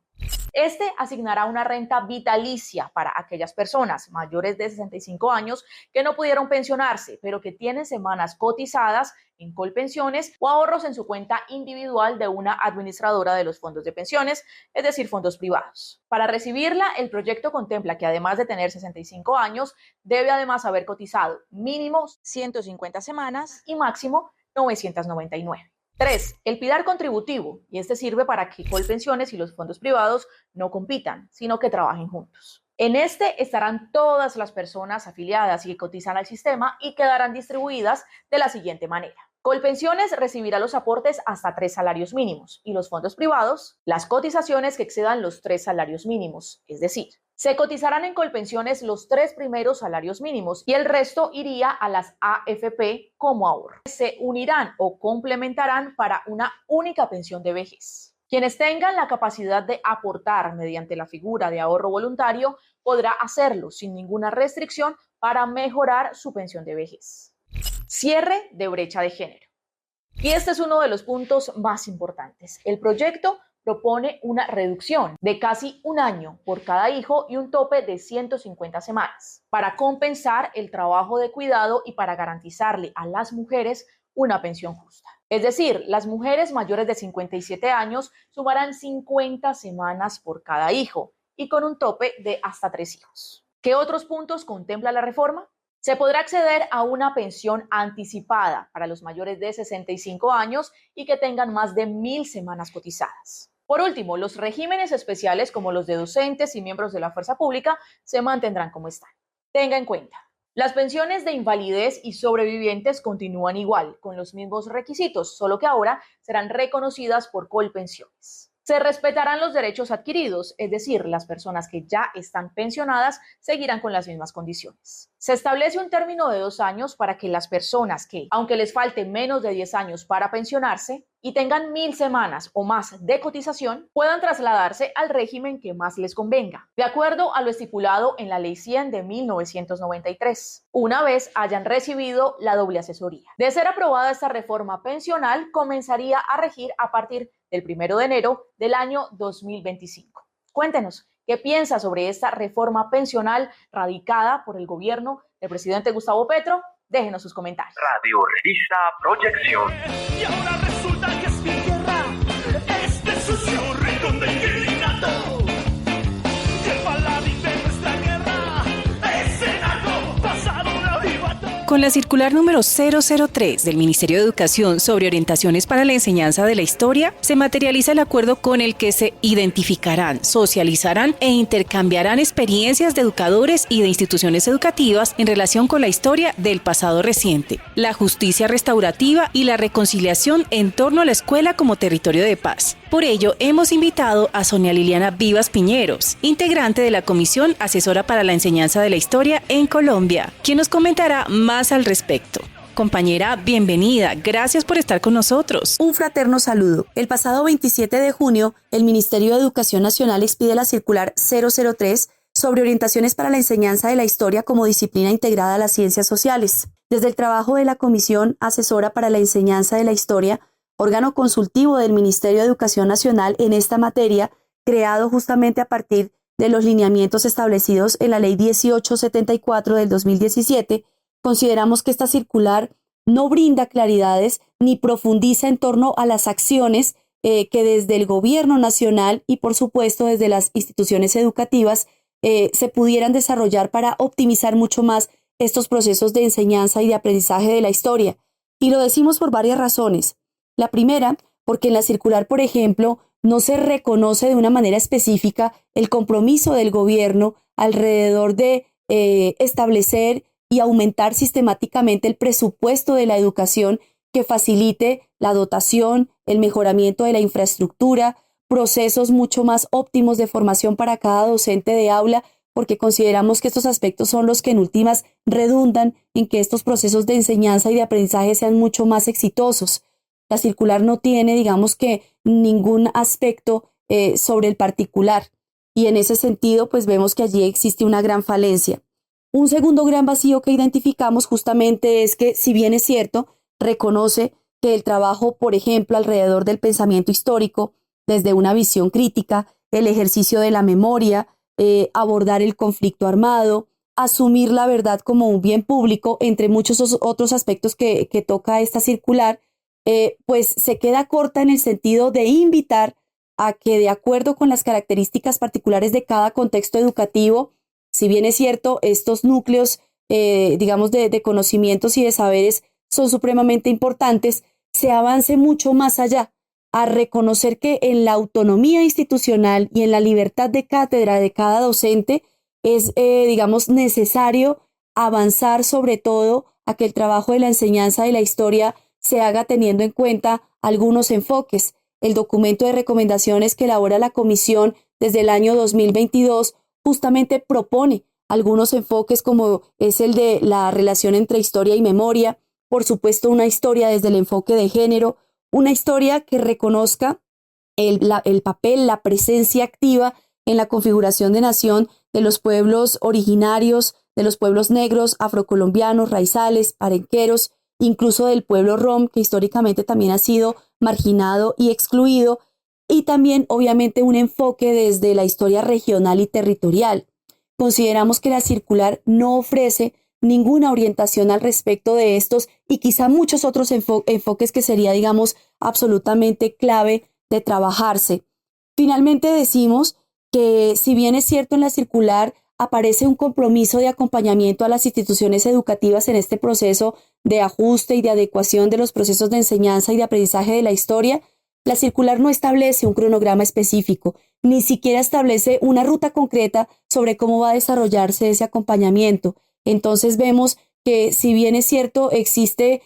Este asignará una renta vitalicia para aquellas personas mayores de 65 años que no pudieron pensionarse, pero que tienen semanas cotizadas en Colpensiones o ahorros en su cuenta individual de una administradora de los fondos de pensiones, es decir, fondos privados. Para recibirla, el proyecto contempla que además de tener 65 años, debe además haber cotizado mínimo 150 semanas y máximo 999. 3. El pilar contributivo, y este sirve para que Colpensiones y los fondos privados no compitan, sino que trabajen juntos. En este estarán todas las personas afiliadas y que cotizan al sistema y quedarán distribuidas de la siguiente manera. Colpensiones recibirá los aportes hasta 3 salarios mínimos y los fondos privados las cotizaciones que excedan los 3 salarios mínimos, es decir, se cotizarán en Colpensiones los 3 primeros salarios mínimos y el resto iría a las AFP como ahorro. Se unirán o complementarán para una única pensión de vejez. Quienes tengan la capacidad de aportar mediante la figura de ahorro voluntario podrá hacerlo sin ninguna restricción para mejorar su pensión de vejez. Cierre de brecha de género. Y este es uno de los puntos más importantes. El proyecto propone una reducción de casi 1 año por cada hijo y un tope de 150 semanas para compensar el trabajo de cuidado y para garantizarle a las mujeres una pensión justa. Es decir, las mujeres mayores de 57 años sumarán 50 semanas por cada hijo y con un tope de hasta 3 hijos. ¿Qué otros puntos contempla la reforma? Se podrá acceder a una pensión anticipada para los mayores de 65 años y que tengan más de 1.000 semanas cotizadas. Por último, los regímenes especiales como los de docentes y miembros de la fuerza pública se mantendrán como están. Tenga en cuenta, las pensiones de invalidez y sobrevivientes continúan igual, con los mismos requisitos, solo que ahora serán reconocidas por Colpensiones. Se respetarán los derechos adquiridos, es decir, las personas que ya están pensionadas seguirán con las mismas condiciones. Se establece un término de 2 años para que las personas que, aunque les falte menos de 10 años para pensionarse y tengan 1.000 semanas o más de cotización, puedan trasladarse al régimen que más les convenga, de acuerdo a lo estipulado en la Ley 100 de 1993, una vez hayan recibido la doble asesoría. De ser aprobada esta reforma pensional, comenzaría a regir a partir del 1 de enero del año 2025. Cuéntenos, ¿qué piensa sobre esta reforma pensional radicada por el gobierno del presidente Gustavo Petro? Déjenos sus comentarios. Radio Revista Proyección. Y ahora resulta que es mi tierra, este sucio rincón de inquilinato. Y el paladín de nuestra guerra, ese narco pasado de avivato. Con la circular número 003 del Ministerio de Educación sobre orientaciones para la enseñanza de la historia, se materializa el acuerdo con el que se identificarán, socializarán e intercambiarán experiencias de educadores y de instituciones educativas en relación con la historia del pasado reciente, la justicia restaurativa y la reconciliación en torno a la escuela como territorio de paz. Por ello, hemos invitado a Sonia Liliana Vivas Piñeros, integrante de la Comisión Asesora para la Enseñanza de la Historia en Colombia, quien nos comentará más al respecto. Compañera, bienvenida. Gracias por estar con nosotros. Un fraterno saludo. El pasado 27 de junio, el Ministerio de Educación Nacional expide la circular 003 sobre orientaciones para la enseñanza de la historia como disciplina integrada a las ciencias sociales. Desde el trabajo de la Comisión Asesora para la Enseñanza de la Historia, órgano consultivo del Ministerio de Educación Nacional en esta materia, creado justamente a partir de los lineamientos establecidos en la Ley 1874 del 2017, consideramos que esta circular no brinda claridades ni profundiza en torno a las acciones que desde el gobierno nacional y por supuesto desde las instituciones educativas se pudieran desarrollar para optimizar mucho más estos procesos de enseñanza y de aprendizaje de la historia. Y lo decimos por varias razones. La primera, porque en la circular, por ejemplo, no se reconoce de una manera específica el compromiso del gobierno alrededor de establecer y aumentar sistemáticamente el presupuesto de la educación que facilite la dotación, el mejoramiento de la infraestructura, procesos mucho más óptimos de formación para cada docente de aula, porque consideramos que estos aspectos son los que en últimas redundan en que estos procesos de enseñanza y de aprendizaje sean mucho más exitosos. La circular no tiene, digamos que, ningún aspecto sobre el particular y en ese sentido pues vemos que allí existe una gran falencia. Un segundo gran vacío que identificamos justamente es que, si bien es cierto, reconoce que el trabajo, por ejemplo, alrededor del pensamiento histórico, desde una visión crítica, el ejercicio de la memoria, abordar el conflicto armado, asumir la verdad como un bien público, entre muchos otros aspectos que toca esta circular, pues se queda corta en el sentido de invitar a que, de acuerdo con las características particulares de cada contexto educativo, si bien es cierto, estos núcleos, digamos, de conocimientos y de saberes son supremamente importantes, se avance mucho más allá, a reconocer que en la autonomía institucional y en la libertad de cátedra de cada docente es, necesario avanzar sobre todo a que el trabajo de la enseñanza de la historia se haga teniendo en cuenta algunos enfoques. El documento de recomendaciones que elabora la comisión desde el año 2022 justamente propone algunos enfoques como es el de la relación entre historia y memoria, por supuesto una historia desde el enfoque de género, una historia que reconozca el papel, la presencia activa en la configuración de nación de los pueblos originarios, de los pueblos negros, afrocolombianos, raizales, parenqueros, incluso del pueblo rom, que históricamente también ha sido marginado y excluido, y también obviamente un enfoque desde la historia regional y territorial. Consideramos que la circular no ofrece ninguna orientación al respecto de estos y quizá muchos otros enfoques que sería, absolutamente clave de trabajarse. Finalmente decimos que si bien es cierto en la circular aparece un compromiso de acompañamiento a las instituciones educativas en este proceso de ajuste y de adecuación de los procesos de enseñanza y de aprendizaje de la historia, la circular no establece un cronograma específico, ni siquiera establece una ruta concreta sobre cómo va a desarrollarse ese acompañamiento. Entonces vemos que si bien es cierto existe,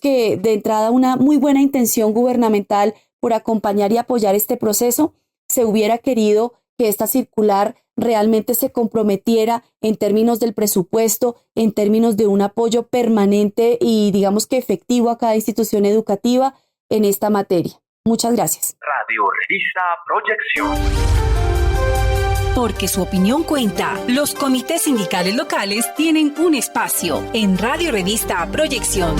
que de entrada una muy buena intención gubernamental por acompañar y apoyar este proceso, se hubiera querido que esta circular realmente se comprometiera en términos del presupuesto, en términos de un apoyo permanente y efectivo a cada institución educativa en esta materia. Muchas gracias. Radio Revista Proyección. Porque su opinión cuenta, los comités sindicales locales tienen un espacio en Radio Revista Proyección.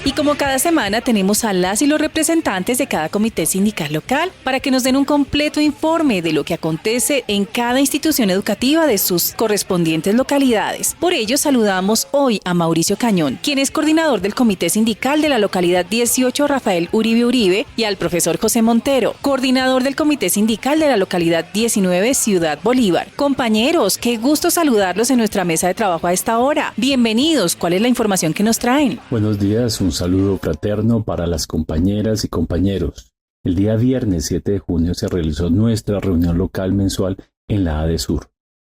Y como cada semana tenemos a las y los representantes de cada comité sindical local para que nos den un completo informe de lo que acontece en cada institución educativa de sus correspondientes localidades. Por ello saludamos hoy a Mauricio Cañón, quien es coordinador del comité sindical de la localidad 18 Rafael Uribe Uribe, y al profesor José Montero, coordinador del comité sindical de la localidad 19 Ciudad Bolívar. Compañeros, qué gusto saludarlos en nuestra mesa de trabajo a esta hora. Bienvenidos, ¿cuál es la información que nos traen? Buenos días, un saludo fraterno para las compañeras y compañeros. El día viernes 7 de junio se realizó nuestra reunión local mensual en la ADE Sur,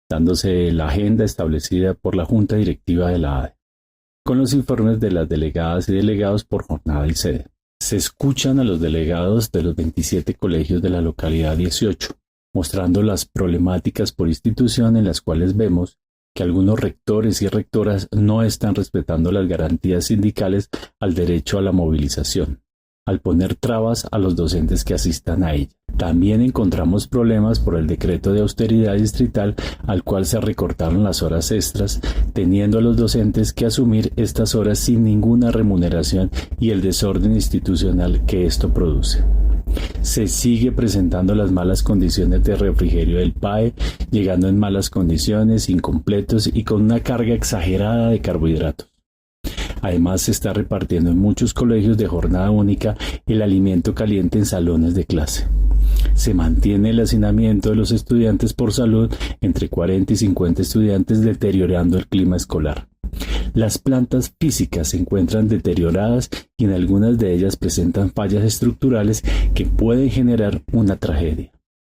dándose la agenda establecida por la Junta Directiva de la ADE, con los informes de las delegadas y delegados por jornada y sede. Se escuchan a los delegados de los 27 colegios de la localidad 18, mostrando las problemáticas por institución en las cuales vemos que algunos rectores y rectoras no están respetando las garantías sindicales al derecho a la movilización, al poner trabas a los docentes que asistan a ella. También encontramos problemas por el decreto de austeridad distrital al cual se recortaron las horas extras, teniendo a los docentes que asumir estas horas sin ninguna remuneración y el desorden institucional que esto produce. Se sigue presentando las malas condiciones de refrigerio del PAE, llegando en malas condiciones, incompletos y con una carga exagerada de carbohidratos. Además, se está repartiendo en muchos colegios de jornada única el alimento caliente en salones de clase. Se mantiene el hacinamiento de los estudiantes por salud, entre 40 y 50 estudiantes, deteriorando el clima escolar. Las plantas físicas se encuentran deterioradas y en algunas de ellas presentan fallas estructurales que pueden generar una tragedia.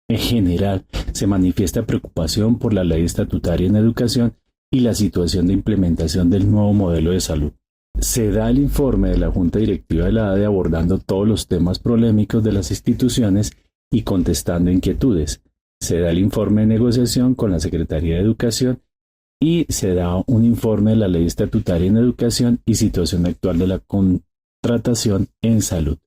En general, se manifiesta preocupación por la ley estatutaria en educación y la situación de implementación del nuevo modelo de salud. Se da el informe de la Junta Directiva de la ADE abordando todos los temas polémicos de las instituciones y contestando inquietudes. Se da el informe de negociación con la Secretaría de Educación y se da un informe de la Ley Estatutaria en Educación y situación actual de la contratación en salud.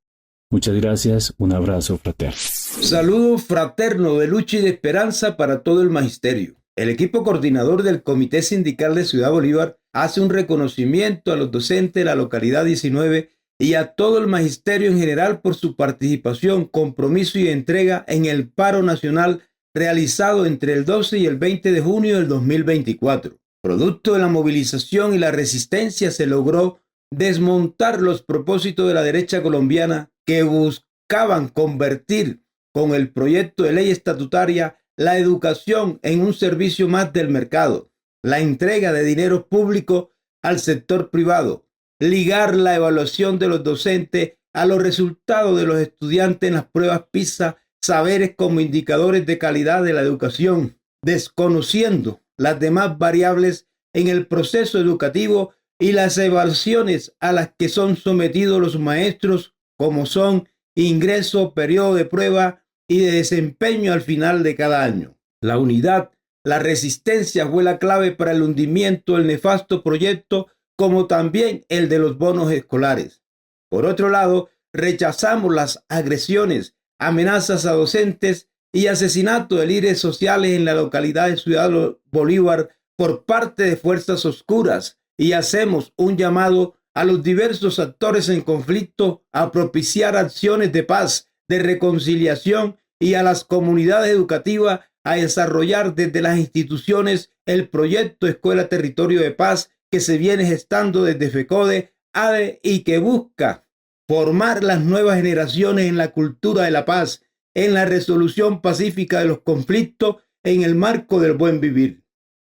Muchas gracias, un abrazo fraterno. Saludo fraterno de lucha y de esperanza para todo el magisterio. El equipo coordinador del Comité Sindical de Ciudad Bolívar hace un reconocimiento a los docentes de la localidad 19 y a todo el magisterio en general por su participación, compromiso y entrega en el paro nacional realizado entre el 12 y el 20 de junio del 2024. Producto de la movilización y la resistencia se logró desmontar los propósitos de la derecha colombiana que buscaban convertir con el proyecto de ley estatutaria la educación en un servicio más del mercado, la entrega de dinero público al sector privado, ligar la evaluación de los docentes a los resultados de los estudiantes en las pruebas PISA, saberes como indicadores de calidad de la educación, desconociendo las demás variables en el proceso educativo y las evaluaciones a las que son sometidos los maestros, como son ingreso, periodo de prueba y de desempeño al final de cada año. La unidad, la resistencia fue la clave para el hundimiento del nefasto proyecto, como también el de los bonos escolares. Por otro lado, rechazamos las agresiones, amenazas a docentes y asesinato de líderes sociales en la localidad de Ciudad Bolívar por parte de fuerzas oscuras y hacemos un llamado a los diversos actores en conflicto a propiciar acciones de paz, de reconciliación y a las comunidades educativas a desarrollar desde las instituciones el proyecto Escuela Territorio de Paz que se viene gestando desde FECODE, ADE y que busca formar las nuevas generaciones en la cultura de la paz, en la resolución pacífica de los conflictos en el marco del buen vivir.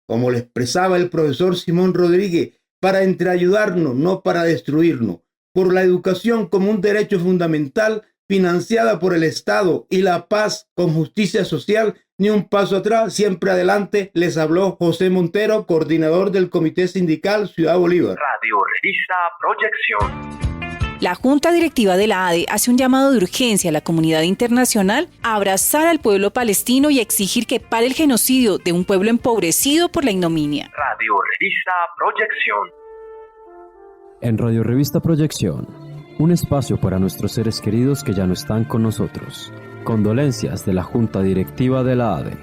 Como le expresaba el profesor Simón Rodríguez, para entreayudarnos, no para destruirnos, por la educación como un derecho fundamental financiada por el Estado y la paz con justicia social, ni un paso atrás, siempre adelante, les habló José Montero, coordinador del Comité Sindical Ciudad Bolívar. Radio Revista Proyección. La Junta Directiva de la ADE hace un llamado de urgencia a la comunidad internacional a abrazar al pueblo palestino y a exigir que pare el genocidio de un pueblo empobrecido por la ignominia. Radio Revista Proyección. En Radio Revista Proyección, un espacio para nuestros seres queridos que ya no están con nosotros. Condolencias de la Junta Directiva de la ADE.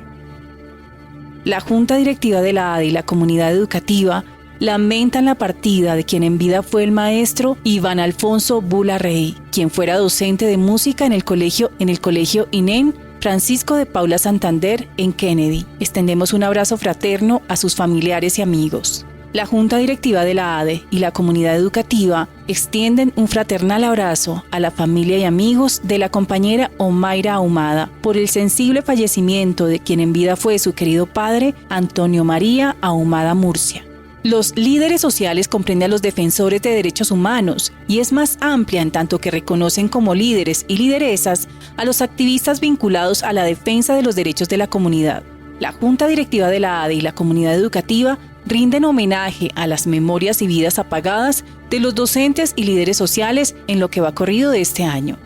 La Junta Directiva de la ADE y la comunidad educativa lamentan la partida de quien en vida fue el maestro Iván Alfonso Bula Rey, quien fuera docente de música en el colegio INEN Francisco de Paula Santander en Kennedy. Extendemos un abrazo fraterno a sus familiares y amigos. La Junta Directiva de la ADE y la comunidad educativa extienden un fraternal abrazo a la familia y amigos de la compañera Omaira Ahumada por el sensible fallecimiento de quien en vida fue su querido padre Antonio María Ahumada Murcia. Los líderes sociales comprenden a los defensores de derechos humanos y es más amplia en tanto que reconocen como líderes y lideresas a los activistas vinculados a la defensa de los derechos de la comunidad. La Junta Directiva de la ADE y la comunidad educativa rinden homenaje a las memorias y vidas apagadas de los docentes y líderes sociales en lo que va corrido de este año.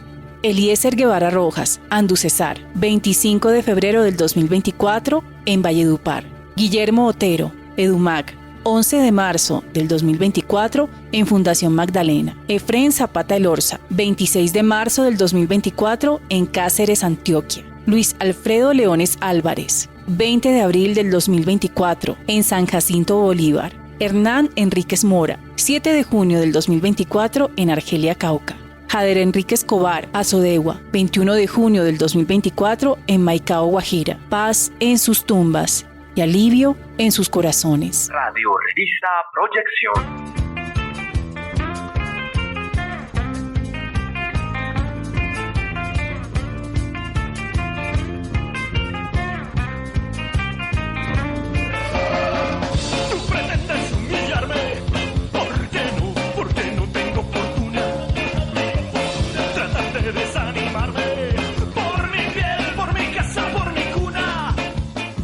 Eliezer Guevara Rojas, Andu Cesar, 25 de febrero del 2024 en Valledupar. Guillermo Otero, Edumac, 11 de marzo del 2024 en Fundación Magdalena. Efrén Zapata Elorza, 26 de marzo del 2024 en Cáceres, Antioquia. Luis Alfredo Leones Álvarez, 20 de abril del 2024 en San Jacinto Bolívar. Hernán Enríquez Mora, 7 de junio del 2024 en Argelia, Cauca. Jader Enrique Escobar, Azodegua, 21 de junio del 2024 en Maicao, Guajira. Paz en sus tumbas y alivio en sus corazones. Radio Revista Proyección.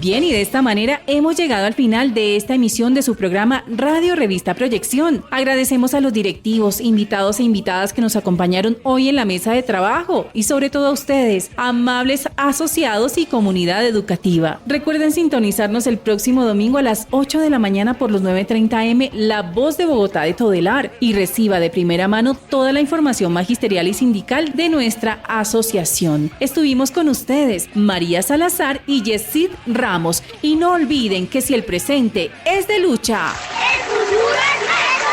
Bien, y de esta manera hemos llegado al final de esta emisión de su programa Radio Revista Proyección. Agradecemos a los directivos, invitados e invitadas que nos acompañaron hoy en la mesa de trabajo y sobre todo a ustedes, amables asociados y comunidad educativa. Recuerden sintonizarnos el próximo domingo a las 8 de la mañana por los 9:30 AM La Voz de Bogotá de Todelar y reciba de primera mano toda la información magisterial y sindical de nuestra asociación. Estuvimos con ustedes, María Salazar y Yesid Ramos. Y no olviden que si el presente es de lucha, ¡el futuro es nuestro!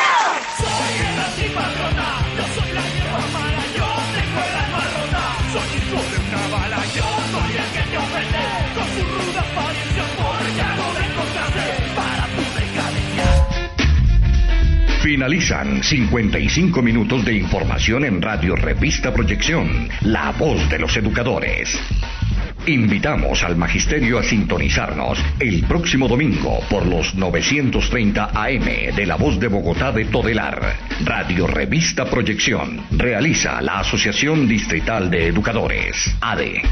Soy el antipatrona, yo soy la hierba mala, yo tengo el alma rota. Soy hijo de una bala, yo soy el que te ofende con su ruda apariencia porque no me encontraste para tu decadencia. Finalizan 55 minutos de información en Radio Revista Proyección, la voz de los educadores. Invitamos al magisterio a sintonizarnos el próximo domingo por los 930 AM de La Voz de Bogotá de Todelar. Radio Revista Proyección realiza la Asociación Distrital de Educadores, ADE.